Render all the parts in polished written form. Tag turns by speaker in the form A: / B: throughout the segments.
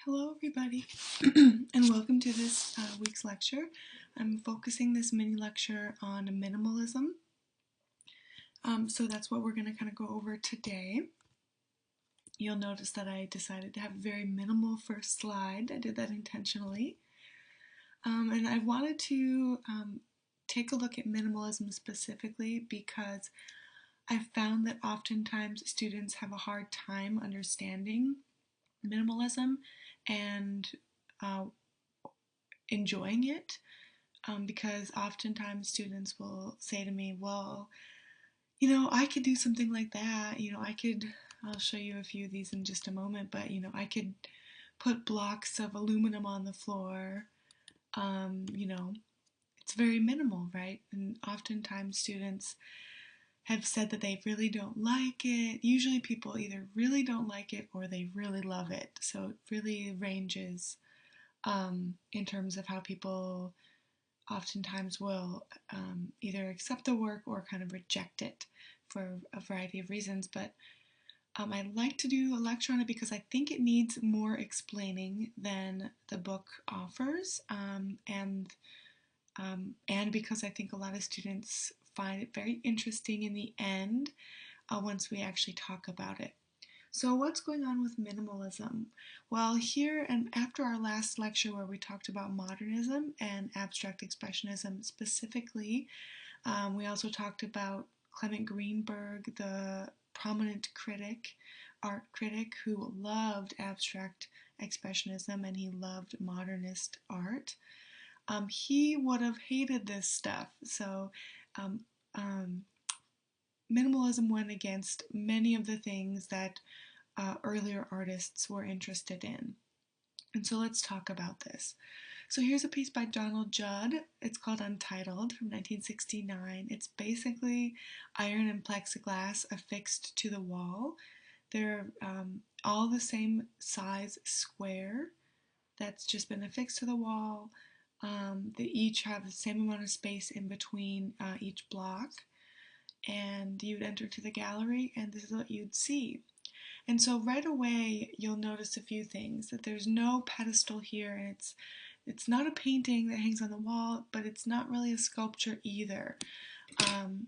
A: Hello everybody and welcome to this week's lecture. I'm focusing this mini lecture on minimalism. So that's what we're going to kind of go over today. You'll notice that I decided to have a very minimal first slide. I did that intentionally. And I wanted to take a look at minimalism specifically because I've found that oftentimes students have a hard time understanding minimalism and enjoying it, because oftentimes students will say to me, well, I could do something like that. I'll show you a few of these in just a moment, but, I could put blocks of aluminum on the floor. It's very minimal, right? And oftentimes students have said that they really don't like it. Usually people either really don't like it or they really love it. So it really ranges in terms of how people oftentimes will either accept the work or kind of reject it for a variety of reasons. But I'd like to do a lecture on it because I think it needs more explaining than the book offers, and because I think a lot of students find it very interesting in the end once we actually talk about it. So what's going on with minimalism? Well, here and after our last lecture where we talked about modernism and abstract expressionism specifically, we also talked about Clement Greenberg, the prominent art critic who loved abstract expressionism and he loved modernist art. He would have hated this stuff. So minimalism went against many of the things that earlier artists were interested in. And so let's talk about this. So here's a piece by Donald Judd. It's called Untitled from 1969. It's basically iron and plexiglass affixed to the wall. They're all the same size square that's just been affixed to the wall. They each have the same amount of space in between each block. And you'd enter to the gallery and this is what you'd see. And so right away you'll notice a few things, that there's no pedestal here, and it's not a painting that hangs on the wall, but it's not really a sculpture either. And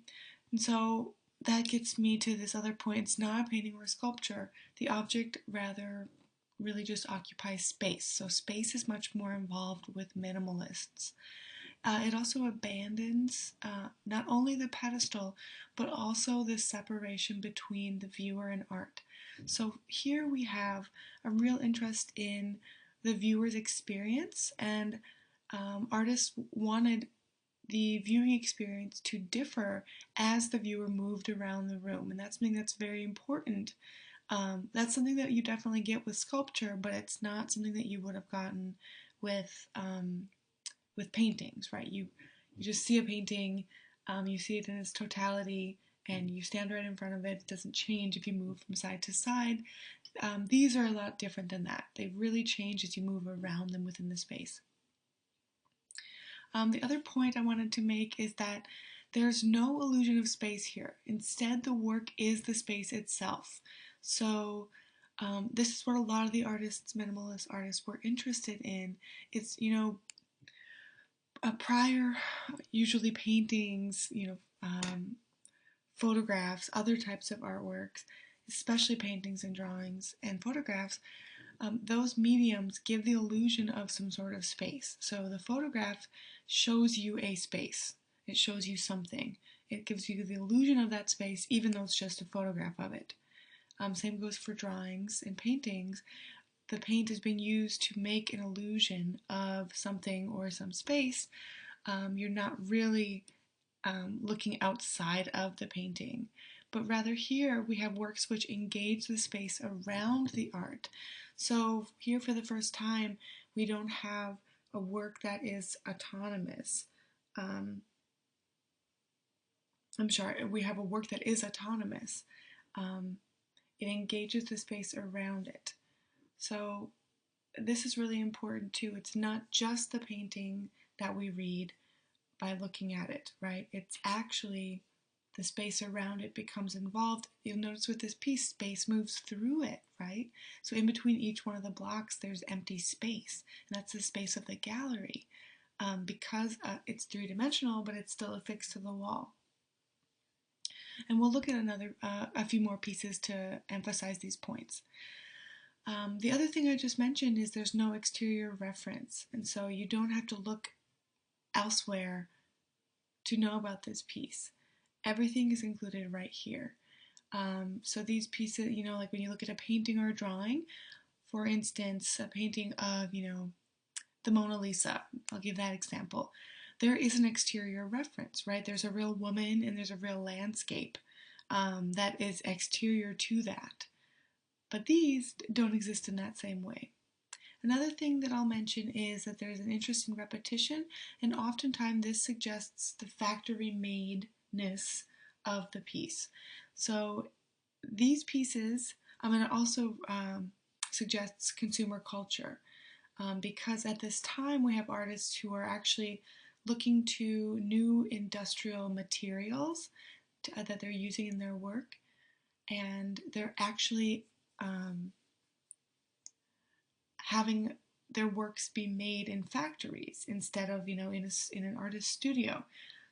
A: so that gets me to this other point. It's not a painting or a sculpture. The object rather really just occupies space. So space is much more involved with minimalists. It also abandons not only the pedestal, but also the separation between the viewer and art. So here we have a real interest in the viewer's experience, and artists wanted the viewing experience to differ as the viewer moved around the room, and that's something that's very important. That's something that you definitely get with sculpture, but it's not something that you would have gotten with paintings, right? You just see a painting, you see it in its totality, and you stand right in front of it. It doesn't change if you move from side to side. These are a lot different than that. They really change as you move around them within the space. The other point I wanted to make is that there's no illusion of space here. Instead, the work is the space itself. So this is what a lot of the artists, minimalist artists, were interested in. It's, prior, usually paintings, photographs, other types of artworks, especially paintings and drawings and photographs, those mediums give the illusion of some sort of space. So the photograph shows you a space. It shows you something. It gives you the illusion of that space, even though it's just a photograph of it. Same goes for drawings and paintings. The paint is being used to make an illusion of something or some space. You're not really looking outside of the painting, but rather here we have works which engage the space around the art. So here for the first time we don't have a work that is autonomous. We have a work that is autonomous. It engages the space around it. So this is really important too. It's not just the painting that we read by looking at it, right? It's actually the space around it becomes involved. You'll notice with this piece, space moves through it, right? So in between each one of the blocks, there's empty space, and that's the space of the gallery. Because it's three-dimensional, but it's still affixed to the wall. And we'll look at a few more pieces to emphasize these points. The other thing I just mentioned is there's no exterior reference, and so you don't have to look elsewhere to know about this piece. Everything is included right here. So these pieces, like when you look at a painting or a drawing, for instance, a painting of, the Mona Lisa, I'll give that example. There is an exterior reference, right? There's a real woman and there's a real landscape that is exterior to that. But these don't exist in that same way. Another thing that I'll mention is that there's an interest in repetition, and oftentimes this suggests the factory madeness of the piece. So these pieces, and it also suggests consumer culture, because at this time we have artists who are actually looking to new industrial materials that they're using in their work, and they're actually having their works be made in factories instead of, in an artist's studio.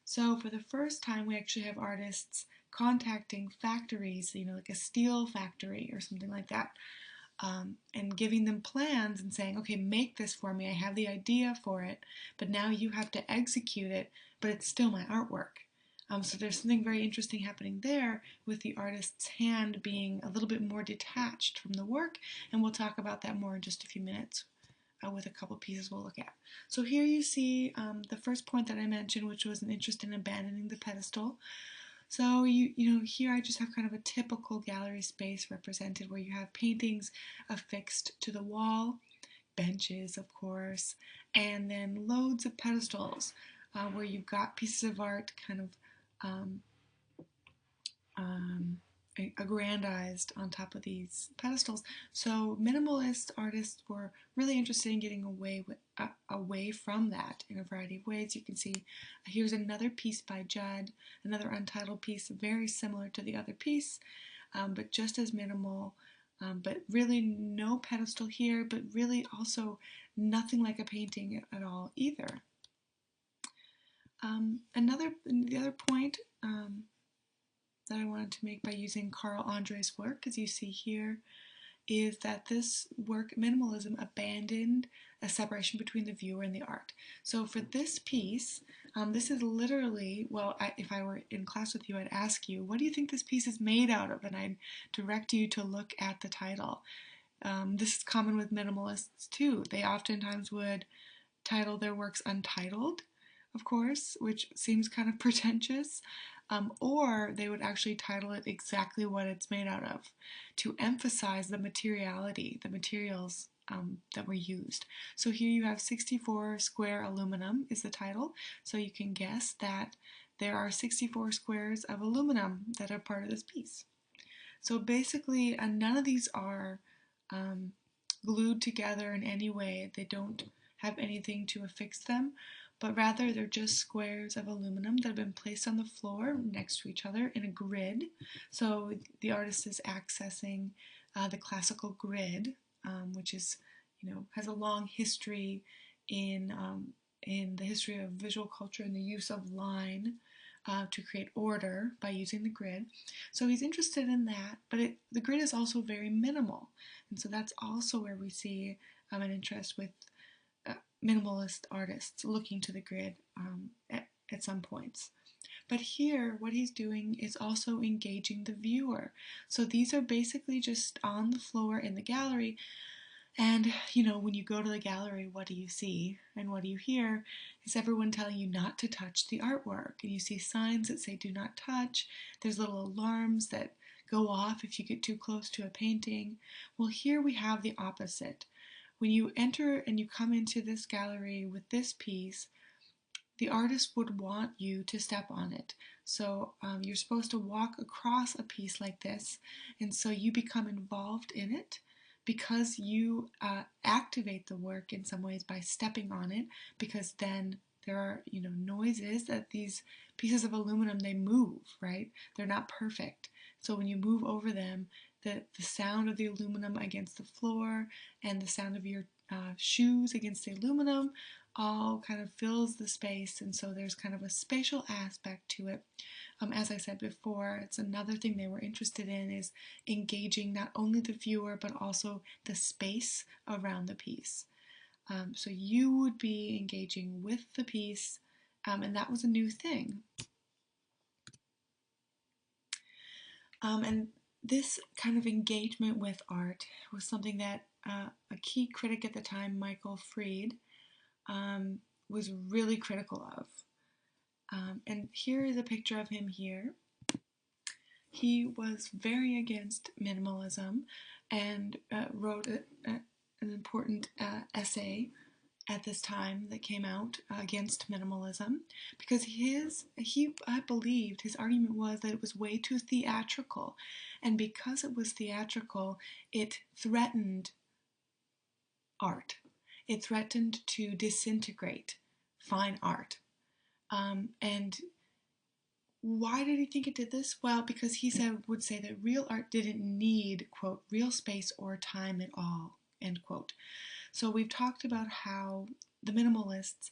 A: So for the first time, we actually have artists contacting factories, like a steel factory or something like that, and giving them plans and saying, okay, make this for me. I have the idea for it, but now you have to execute it, but it's still my artwork. So there's something very interesting happening there with the artist's hand being a little bit more detached from the work, and we'll talk about that more in just a few minutes with a couple pieces we'll look at. So here you see the first point that I mentioned, which was an interest in abandoning the pedestal. So here I just have kind of a typical gallery space represented where you have paintings affixed to the wall, benches of course, and then loads of pedestals where you've got pieces of art kind of aggrandized on top of these pedestals. So minimalist artists were really interested in getting away from that in a variety of ways. You can see here's another piece by Judd, another untitled piece, very similar to the other piece, but just as minimal, but really no pedestal here, but really also nothing like a painting at all either. The other point that I wanted to make by using Carl Andre's work, as you see here, is that this work, Minimalism, abandoned a separation between the viewer and the art. So for this piece, this is literally, if I were in class with you, I'd ask you, what do you think this piece is made out of? And I'd direct you to look at the title. This is common with minimalists too. They oftentimes would title their works untitled, of course, which seems kind of pretentious, or they would actually title it exactly what it's made out of to emphasize the materiality, the materials that were used. So here you have 64 square aluminum is the title, so you can guess that there are 64 squares of aluminum that are part of this piece. So basically, none of these are glued together in any way. They don't have anything to affix them, but rather they're just squares of aluminum that have been placed on the floor next to each other in a grid. So the artist is accessing the classical grid, which is, has a long history in the history of visual culture and the use of line to create order by using the grid. So he's interested in that, but the grid is also very minimal, and so that's also where we see an interest with minimalist artists looking to the grid at some points. But here, what he's doing is also engaging the viewer. So these are basically just on the floor in the gallery, and when you go to the gallery, what do you see and what do you hear? Is everyone telling you not to touch the artwork, and you see signs that say do not touch. There's little alarms that go off if you get too close to a painting. Well, here we have the opposite. When you enter and you come into this gallery with this piece, the artist would want you to step on it. So you're supposed to walk across a piece like this, and so you become involved in it because you activate the work in some ways by stepping on it, because then there are, noises that these pieces of aluminum, they move, right? They're not perfect. So when you move over them, the sound of the aluminum against the floor and the sound of your shoes against the aluminum all kind of fills the space, and so there's kind of a spatial aspect to it. As I said before, it's another thing they were interested in is engaging not only the viewer but also the space around the piece. So you would be engaging with the piece, and that was a new thing. And this kind of engagement with art was something that a key critic at the time, Michael Fried, was really critical of. And here is a picture of him here. He was very against minimalism and wrote an important essay at this time that came out against minimalism because I believed his argument was that it was way too theatrical, and because it was theatrical, it threatened art. It threatened to disintegrate fine art. And why did he think it did this? Well, because he would say that real art didn't need, quote, real space or time at all, end quote. So we've talked about how the minimalists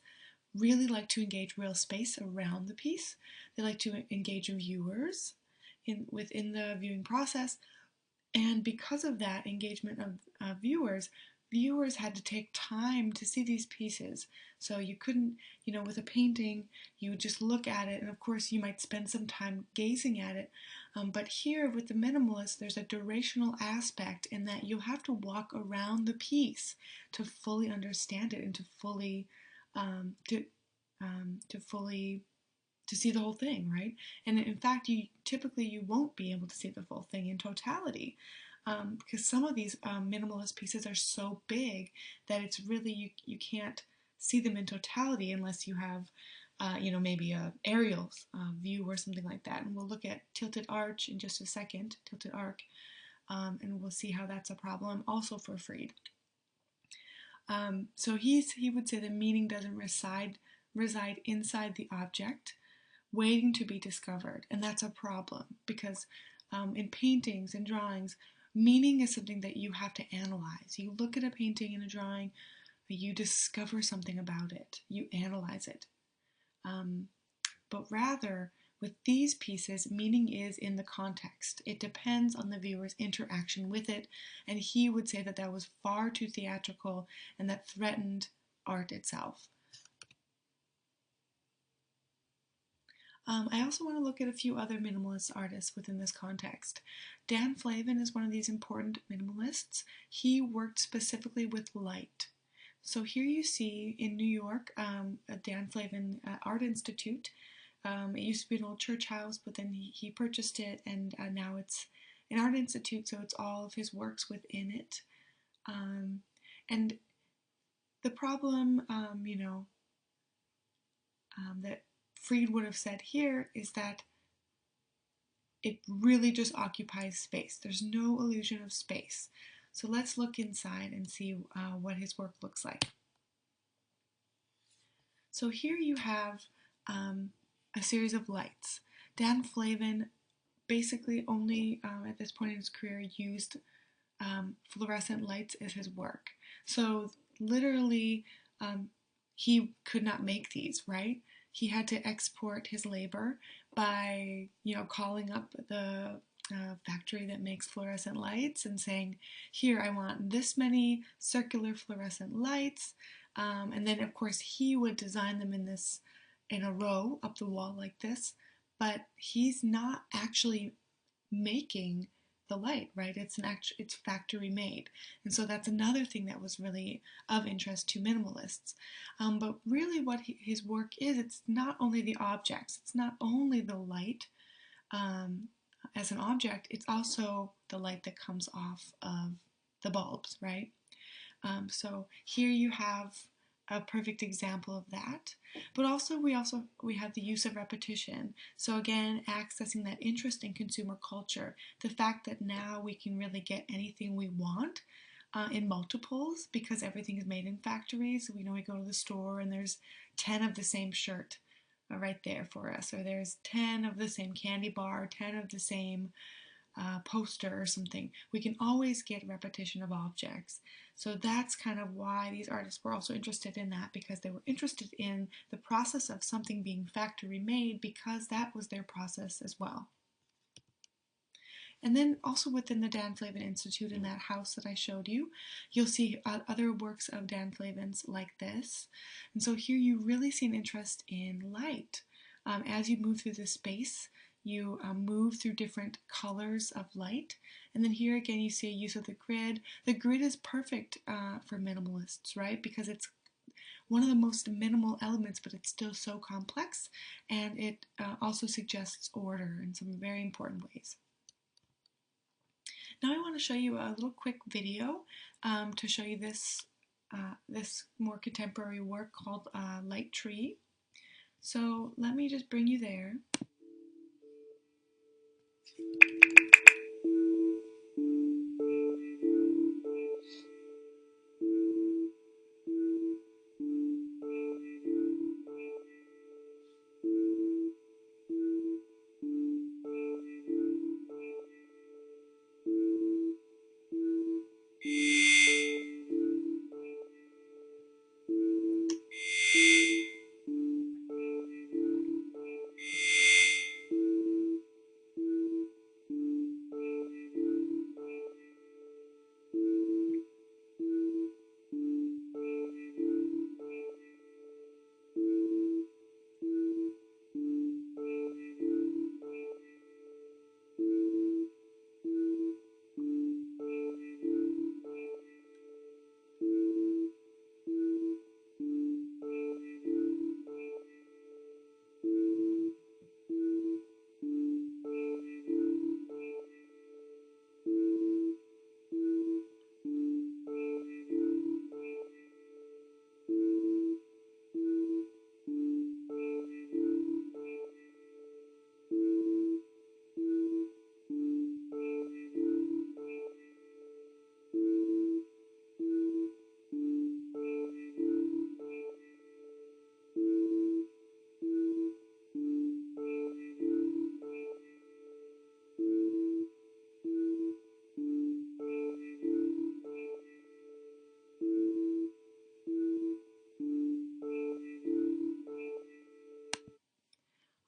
A: really like to engage real space around the piece. They like to engage viewers within the viewing process. And because of that engagement of viewers had to take time to see these pieces. So you couldn't, with a painting, you would just look at it, and of course you might spend some time gazing at it. But here with the minimalist, there's a durational aspect in that you'll have to walk around the piece to fully understand it and to fully to see the whole thing, right? And in fact, you won't be able to see the full thing in totality. Because some of these minimalist pieces are so big that it's really, you can't see them in totality unless you have, maybe a aerial view or something like that. And we'll look at tilted arch in just a second, tilted arc, and we'll see how that's a problem also for Fried. So he would say the meaning doesn't reside inside the object, waiting to be discovered, and that's a problem because in paintings and drawings, meaning is something that you have to analyze. You look at a painting and a drawing, you discover something about it, you analyze it. But rather, with these pieces, meaning is in the context. It depends on the viewer's interaction with it, and he would say that that was far too theatrical and that threatened art itself. I also want to look at a few other minimalist artists within this context. Dan Flavin is one of these important minimalists. He worked specifically with light. So here you see in New York, a Dan Flavin Art Institute. It used to be an old church house, but then he purchased it, and now it's an art institute, so it's all of his works within it. And the problem, that Fried would have said here is that it really just occupies space. There's no illusion of space. So let's look inside and see what his work looks like. So here you have a series of lights. Dan Flavin basically only at this point in his career used fluorescent lights as his work. So literally he could not make these, right? He had to export his labor by, calling up the factory that makes fluorescent lights and saying, here, I want this many circular fluorescent lights. And then, of course, he would design them in a row up the wall like this. But he's not actually making the light, right? It's factory made. And so that's another thing that was really of interest to minimalists. But really what his work is, it's not only the objects, it's not only the light as an object, it's also the light that comes off of the bulbs, right? So here you have a perfect example of that. But also we have the use of repetition. So again, accessing that interest in consumer culture, the fact that now we can really get anything we want in multiples because everything is made in factories. We know we go to the store and there's 10 of the same shirt right there for us, or there's 10 of the same candy bar, 10 of the same poster or something. We can always get repetition of objects. So that's kind of why these artists were also interested in that, because they were interested in the process of something being factory made, because that was their process as well. And then also within the Dan Flavin Institute, in that house that I showed you, you'll see other works of Dan Flavin's like this. And so here you really see an interest in light. As you move through the space, you move through different colors of light. And then here again, you see a use of the grid. The grid is perfect for minimalists, right? Because it's one of the most minimal elements, but it's still so complex. And it also suggests order in some very important ways. Now I want to show you a little quick video to show you this, this more contemporary work called Light Tree. So let me just bring you there.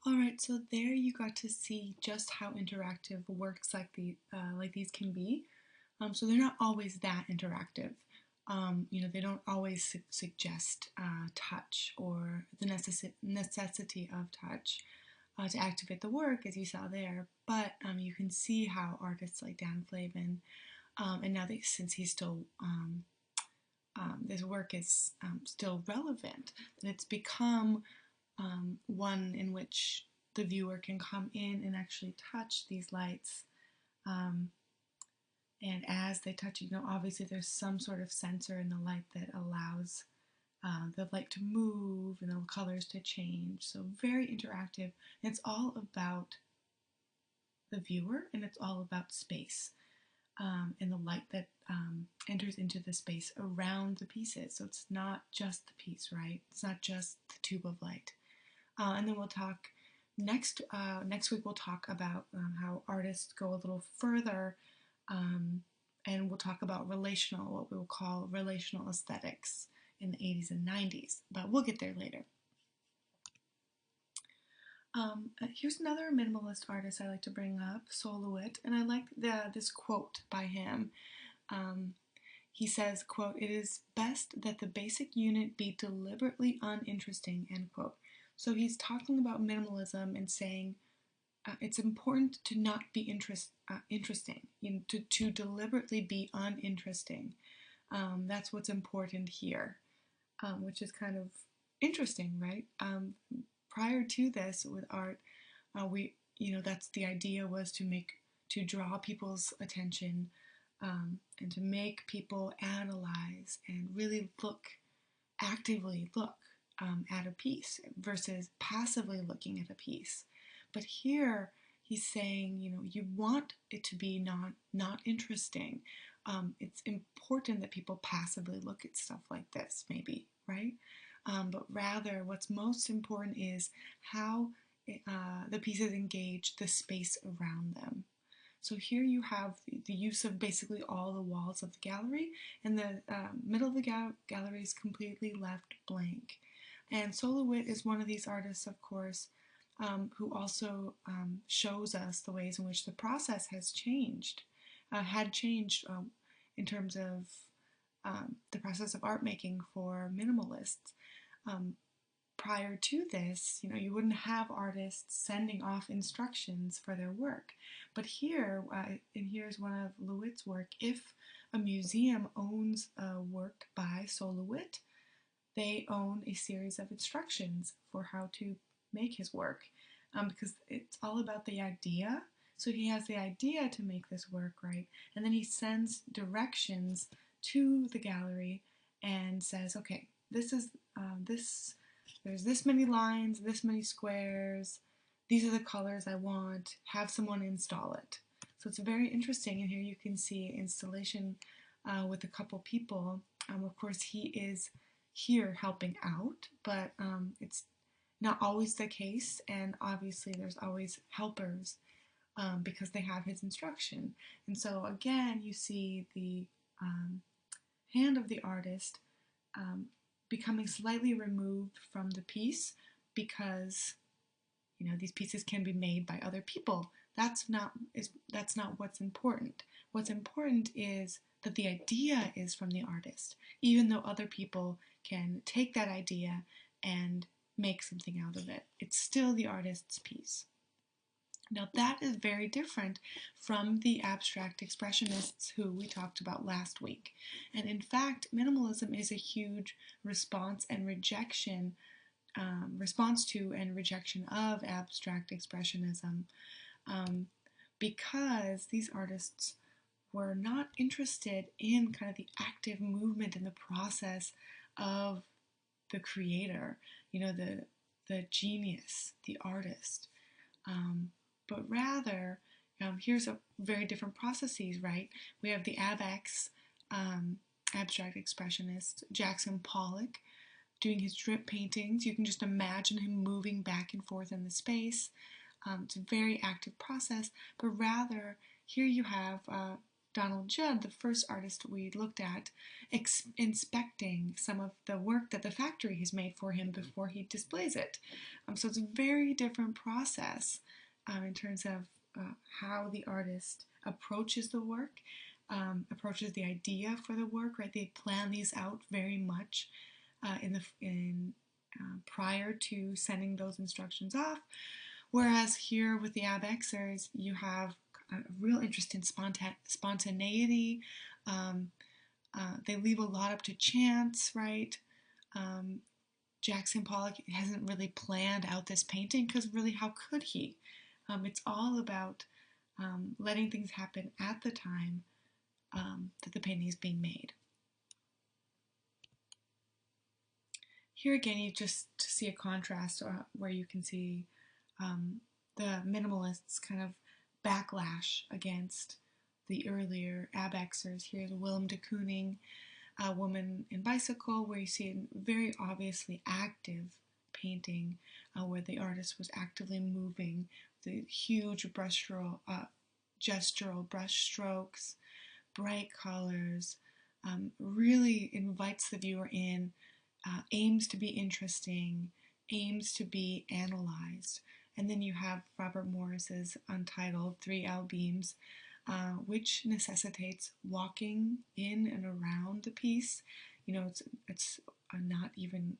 A: Alright, so there you got to see just how interactive works like these can be. So they're not always that interactive. You know, they don't always suggest touch or the necessity of touch to activate the work, as you saw there. But you can see how artists like Dan Flavin, and now that since he's still this work is still relevant, that it's become one in which the viewer can come in and actually touch these lights. And as they touch it, you know, obviously there's some sort of sensor in the light that allows the light to move and the colors to change. So very interactive. And it's all about the viewer, and it's all about space and the light that enters into the space around the pieces. So it's not just the piece, right? It's not just the tube of light. And then we'll talk next week. We'll talk about how artists go a little further, and we'll talk about what we will call relational aesthetics in the 80s and 90s. But we'll get there later. Here's another minimalist artist I like to bring up, Soloit, and I like this quote by him. He says, quote, "It is best that the basic unit be deliberately uninteresting," end quote. So he's talking about minimalism and saying it's important to not be interesting, you know, to deliberately be uninteresting. That's what's important here, which is kind of interesting, right? Prior to this with art, that's the idea, was to draw people's attention and to make people analyze and really actively look at a piece versus passively looking at a piece. But here he's saying, you know, you want it to be not interesting. it's important that people passively look at stuff like this, maybe, right? But rather, what's most important is how the pieces engage the space around them. So here you have the use of basically all the walls of the gallery, and the middle of the gallery is completely left blank. And Solowit is one of these artists, of course, who also shows us the ways in which the process has changed, had changed in terms of the process of art making for minimalists. Prior to this, you wouldn't have artists sending off instructions for their work. But here, and here's one of Lewitt's work, if a museum owns a work by Solowit, they own a series of instructions for how to make his work, because it's all about the idea. So he has the idea to make this work, right? And then he sends directions to the gallery and says, okay, this is there's this many lines, this many squares, these are the colors I want, have someone install it. So it's very interesting, and here you can see installation with a couple people. Of course, he is here helping out, but it's not always the case, and obviously there's always helpers because they have his instruction. And so again, you see the hand of the artist becoming slightly removed from the piece because these pieces can be made by other people. That's not what's important. What's important is that the idea is from the artist, even though other people can take that idea and make something out of it. It's still the artist's piece. Now that is very different from the abstract expressionists who we talked about last week. And in fact, minimalism is a huge response to and rejection of abstract expressionism, because these artists were not interested in kind of the active movement and the process of the creator, the genius, the artist. But rather, here's a very different processes, right? We have the ABEX, abstract expressionist, Jackson Pollock, doing his drip paintings. You can just imagine him moving back and forth in the space. It's a very active process, but rather, here you have Donald Judd, the first artist we looked at, inspecting some of the work that the factory has made for him before he displays it. So it's a very different process in terms of how the artist approaches the work, approaches the idea for the work, right? They plan these out very much prior to sending those instructions off. Whereas here with the ABXers, you have a real interest in spontaneity. They leave a lot up to chance, right? Jackson Pollock hasn't really planned out this painting because really, how could he? It's all about letting things happen at the time that the painting is being made. Here again, you just see a contrast where you can see the minimalists kind of backlash against the earlier ABXers. Here's Willem de Kooning, a Woman in Bicycle, where you see a very obviously active painting where the artist was actively moving the huge gestural brush strokes, bright colors, really invites the viewer in, aims to be interesting, aims to be analyzed. And then you have Robert Morris's Untitled 3L Beams, which necessitates walking in and around the piece. It's not even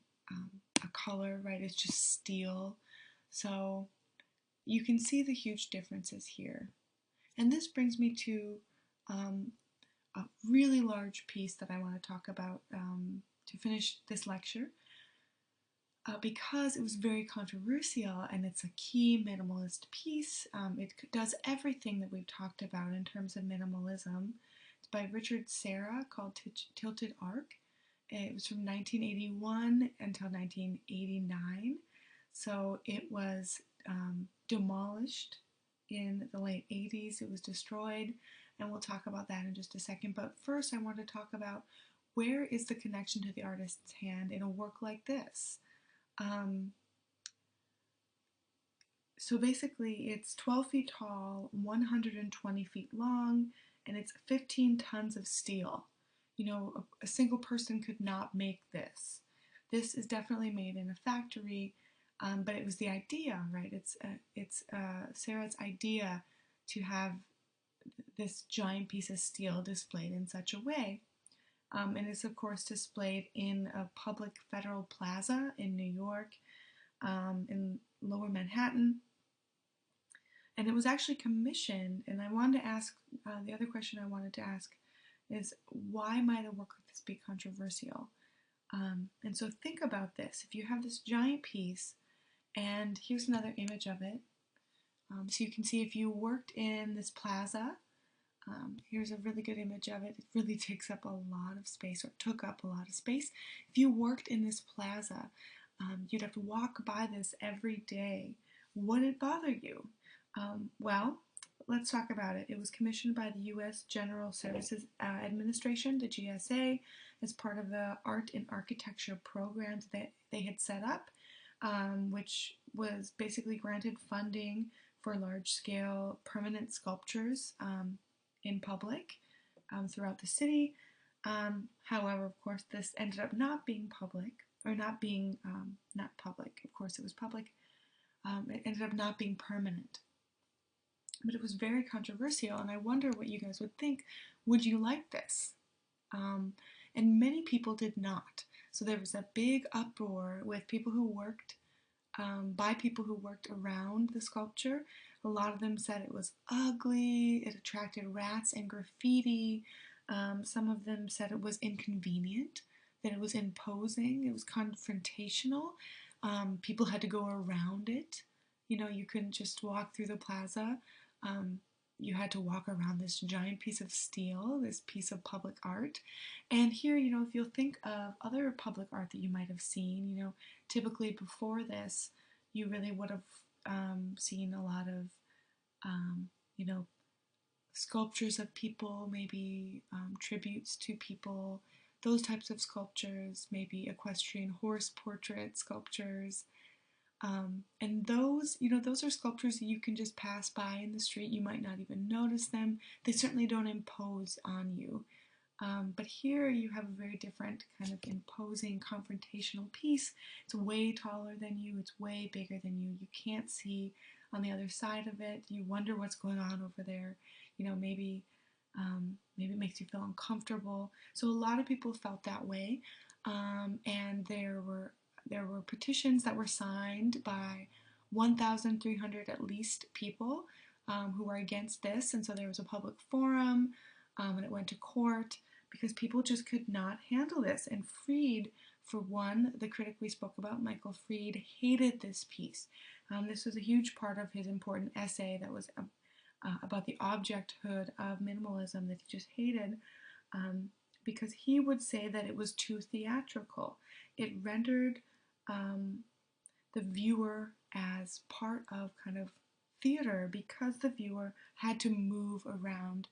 A: a color, right? It's just steel. So you can see the huge differences here. And this brings me to a really large piece that I want to talk about to finish this lecture. Because it was very controversial and it's a key minimalist piece. It does everything that we've talked about in terms of minimalism. It's by Richard Serra, called Tilted Arc. It was from 1981 until 1989. So it was demolished in the late 80s. It was destroyed, and we'll talk about that in just a second. But first, I want to talk about where is the connection to the artist's hand in a work like this. So basically, it's 12 feet tall, 120 feet long, and it's 15 tons of steel. You know, a single person could not make this. This is definitely made in a factory, but it was the idea, right? It's Sarah's idea to have this giant piece of steel displayed in such a way. And it's, of course, displayed in a public federal plaza in New York, in Lower Manhattan. And it was actually commissioned, and I wanted to ask, the other question I wanted to ask is, why might a work like this be controversial? And so think about this. If you have this giant piece, and here's another image of it. So you can see if you worked in this plaza, here's a really good image of it. It really takes up a lot of space, or took up a lot of space. If you worked in this plaza, you'd have to walk by this every day. Would it bother you? Well, let's talk about it. It was commissioned by the U.S. General Services Administration, the GSA, as part of the art and architecture programs that they had set up, which was basically granted funding for large-scale permanent sculptures in public throughout the city. However, of course, this ended up not being public, or not being, not public, of course it was public. It ended up not being permanent. But it was very controversial, and I wonder what you guys would think. Would you like this? And many people did not. So there was a big uproar with people who worked, by people who worked around the sculpture. A lot of them said it was ugly, it attracted rats and graffiti. Some of them said it was inconvenient, that it was imposing, it was confrontational. People had to go around it. You know, you couldn't just walk through the plaza. You had to walk around this giant piece of steel, this piece of public art. And here, you know, if you'll think of other public art that you might have seen, you know, typically before this, you really would have seen a lot of, you know, sculptures of people, maybe tributes to people, those types of sculptures, maybe equestrian horse portrait sculptures. And those, you know, those are sculptures that you can just pass by in the street. You might not even notice them. They certainly don't impose on you. But here you have a very different kind of imposing, confrontational piece. It's way taller than you. It's way bigger than you. You can't see on the other side of it. You wonder what's going on over there. You know, maybe it makes you feel uncomfortable. So a lot of people felt that way. And there were petitions that were signed by 1,300 at least people who were against this, and so there was a public forum, and it went to court because people just could not handle this. And Fried, for one, the critic we spoke about, Michael Fried, hated this piece. This was a huge part of his important essay that was about the objecthood of minimalism that he just hated, because he would say that it was too theatrical. It rendered the viewer as part of kind of theater, because the viewer had to move around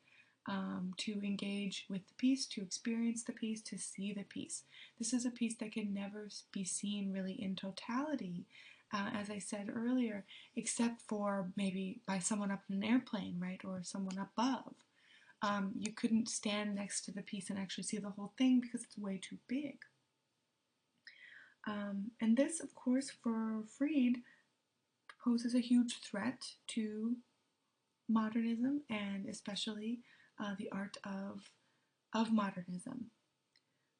A: to engage with the piece, to experience the piece, to see the piece. This is a piece that can never be seen really in totality, as I said earlier, except for maybe by someone up in an airplane, right, or someone above. You couldn't stand next to the piece and actually see the whole thing because it's way too big. And this, of course, for Fried, poses a huge threat to modernism, and especially the art of modernism,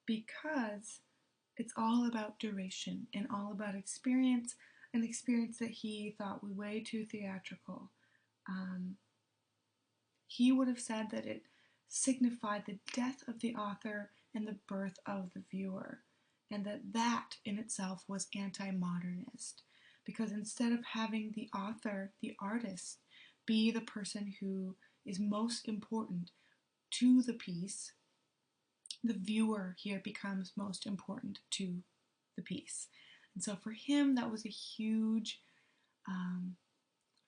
A: because it's all about duration and all about experience, an experience that he thought was way too theatrical. He would have said that it signified the death of the author and the birth of the viewer, and that in itself was anti-modernist, because instead of having the author, the artist, be the person who is most important to the piece, the viewer here becomes most important to the piece. And so for him, that was a huge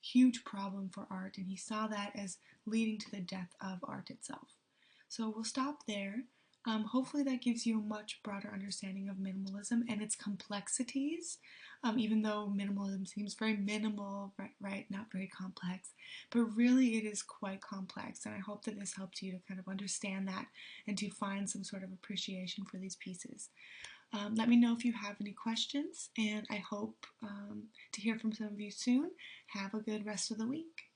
A: huge problem for art, and he saw that as leading to the death of art itself. So we'll stop there. Hopefully that gives you a much broader understanding of minimalism and its complexities, even though minimalism seems very minimal, right, not very complex, but really it is quite complex, and I hope that this helps you to kind of understand that and to find some sort of appreciation for these pieces. Let me know if you have any questions, and I hope to hear from some of you soon. Have a good rest of the week.